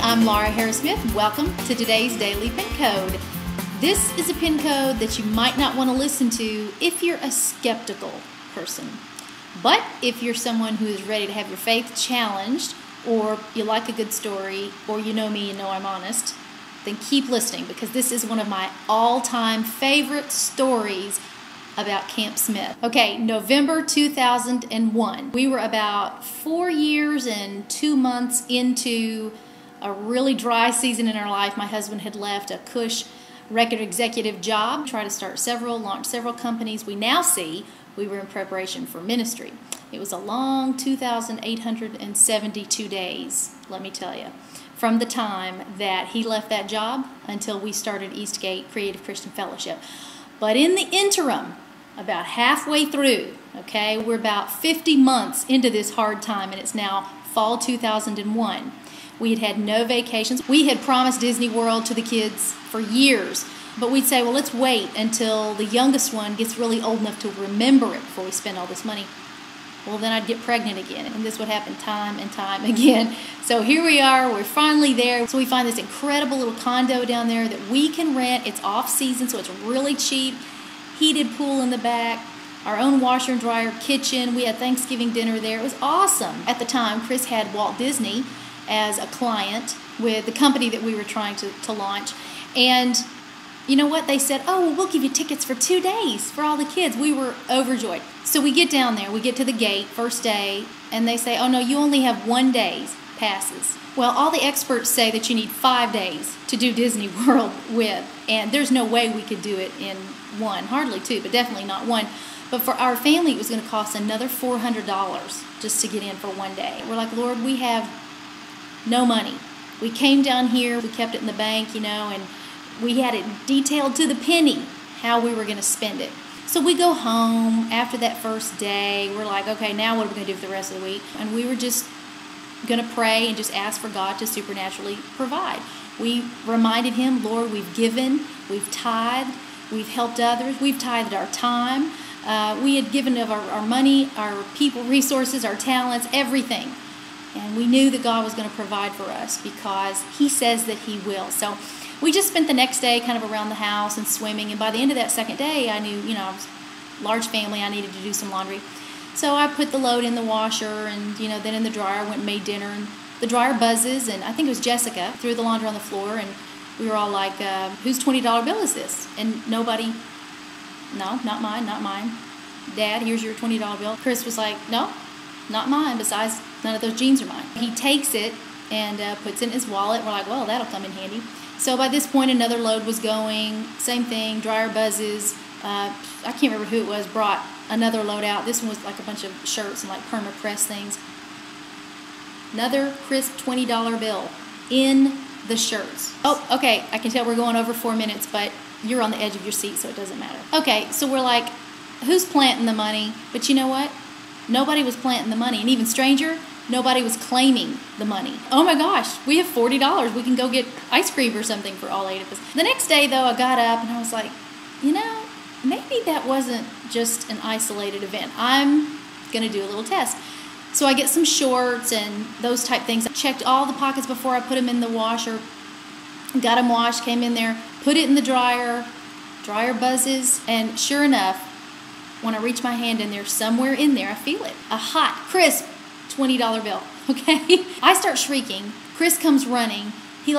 I'm Laura Harris-Smith. Welcome to today's Daily Pin Code. This is a pin code that you might not want to listen to if you're a skeptical person. But if you're someone who is ready to have your faith challenged, or you like a good story, or you know me and know I'm honest, then keep listening, because this is one of my all-time favorite stories about Camp Smith. Okay, November 2001. We were about 4 years and 2 months into a really dry season in our life. My husband had left a cush record executive job, tried to launch several companies. We now see we were in preparation for ministry. It was a long 2,872 days, let me tell you, from the time that he left that job until we started Eastgate Creative Christian Fellowship. But in the interim, about halfway through, okay, we're about 50 months into this hard time, and it's now fall 2001. We had had no vacations. We had promised Disney World to the kids for years, but we'd say, well, let's wait until the youngest one gets really old enough to remember it before we spend all this money. Well, then I'd get pregnant again, and this would happen time and time again. So here we are, we're finally there. So we find this incredible little condo down there that we can rent. It's off season, so it's really cheap. Heated pool in the back, our own washer and dryer, kitchen. We had Thanksgiving dinner there. It was awesome. At the time, Chris had Walt Disney as a client with the company that we were trying to launch. And you know what? They said, oh, well, we'll give you tickets for 2 days for all the kids. We were overjoyed. So we get down there. We get to the gate, first day, and they say, oh, no, you only have 1 day's passes. Well, all the experts say that you need 5 days to do Disney World with, and there's no way we could do it in one, hardly 2, but definitely not 1. But for our family, it was going to cost another $400 just to get in for 1 day. We're like, Lord, we have no money. We came down here, we kept it in the bank, and we had it detailed to the penny how we were going to spend it. So we go home after that first day. We're like, okay, now what are we going to do for the rest of the week? And we were just going to pray and just ask for God to supernaturally provide. We reminded Him, Lord, we've given, we've tithed, we've helped others, we've tithed our time. We had given of our money, our people, resources, our talents, everything. And we knew that God was going to provide for us because He says that He will. So we just spent the next day kind of around the house and swimming. And by the end of that second day, I knew, I was a large family, I needed to do some laundry. So I put the load in the washer and, then in the dryer, went and made dinner. And the dryer buzzes, and I think it was Jessica, threw the laundry on the floor. And we were all like, whose $20 bill is this? And nobody, no, not mine, not mine. Dad, here's your $20 bill. Chris was like, no, not mine. Besides, none of those jeans are mine. He takes it and puts it in his wallet. We're like, well, that'll come in handy. So by this point, another load was going. Same thing, dryer buzzes. I can't remember who it was, brought another load out. This one was like a bunch of shirts and like perma-press things. Another crisp $20 bill in the shirts. Oh, okay, I can tell we're going over 4 minutes, but you're on the edge of your seat, so it doesn't matter. Okay, so we're like, who's planting the money? But you know what? Nobody was planting the money, and even stranger, nobody was claiming the money. Oh my gosh, we have $40. We can go get ice cream or something for all 8 of us. The next day, though, I got up and I was like, maybe that wasn't just an isolated event. I'm going to do a little test. So I get some shorts and those type things. I checked all the pockets before I put them in the washer. Got them washed, came in there, put it in the dryer. Dryer buzzes, and sure enough, when I reach my hand in there, somewhere in there, I feel it. A hot, crisp $20 bill, okay? I start shrieking. Chris comes running. He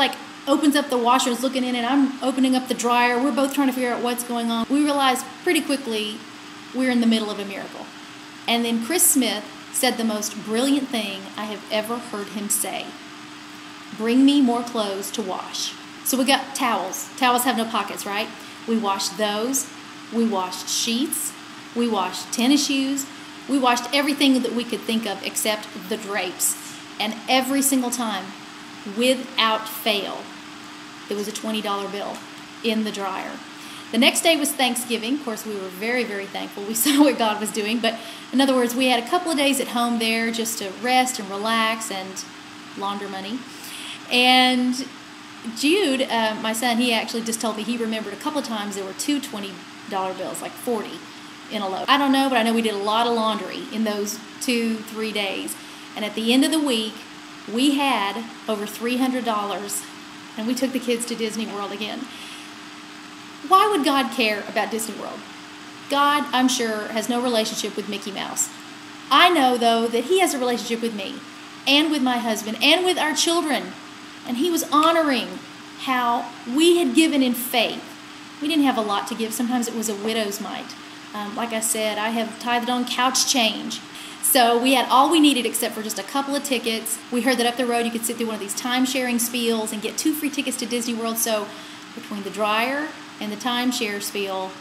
opens up the washer, is looking in it. I'm opening up the dryer. We're both trying to figure out what's going on. We realize pretty quickly we're in the middle of a miracle. And then Chris Smith said the most brilliant thing I have ever heard him say. Bring me more clothes to wash. So we got towels. Towels have no pockets, right? We washed those. We washed sheets. We washed tennis shoes. We washed everything that we could think of except the drapes. And every single time, without fail, there was a $20 bill in the dryer. The next day was Thanksgiving. Of course, we were very, very thankful. We saw what God was doing. But in other words, we had a couple of days at home there just to rest and relax and launder money. And Jude, my son, he actually just told me he remembered a couple of times there were 2 $20 bills, like 40 in a load. I don't know, but I know we did a lot of laundry in those 2-3 days. And at the end of the week, we had over $300, and we took the kids to Disney World again. Why would God care about Disney World? God, I'm sure, has no relationship with Mickey Mouse. I know, though, that He has a relationship with me and with my husband and with our children. And He was honoring how we had given in faith. We didn't have a lot to give. Sometimes it was a widow's mite. Like I said, I have tithed on couch change. So we had all we needed except for just a couple of tickets. We heard that up the road you could sit through one of these time-sharing spiels and get 2 free tickets to Disney World. So between the dryer and the timeshare spiel,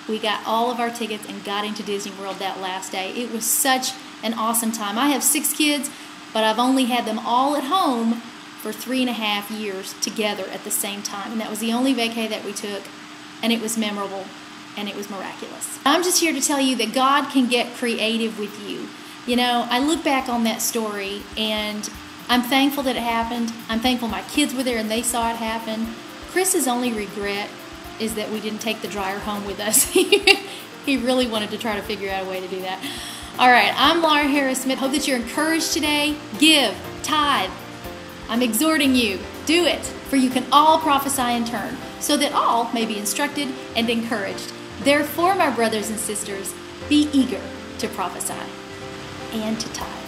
we got all of our tickets and got into Disney World that last day. It was such an awesome time. I have 6 kids, but I've only had them all at home for 3.5 years together at the same time. And that was the only vacay that we took, and it was memorable, and it was miraculous. I'm just here to tell you that God can get creative with you. You know, I look back on that story, and I'm thankful that it happened. I'm thankful my kids were there and they saw it happen. Chris's only regret is that we didn't take the dryer home with us. He really wanted to try to figure out a way to do that. All right, I'm Laura Harris-Smith. Hope that you're encouraged today. Give, tithe. I'm exhorting you, do it, for you can all prophesy in turn, so that all may be instructed and encouraged. Therefore, my brothers and sisters, be eager to prophesy and to tithe.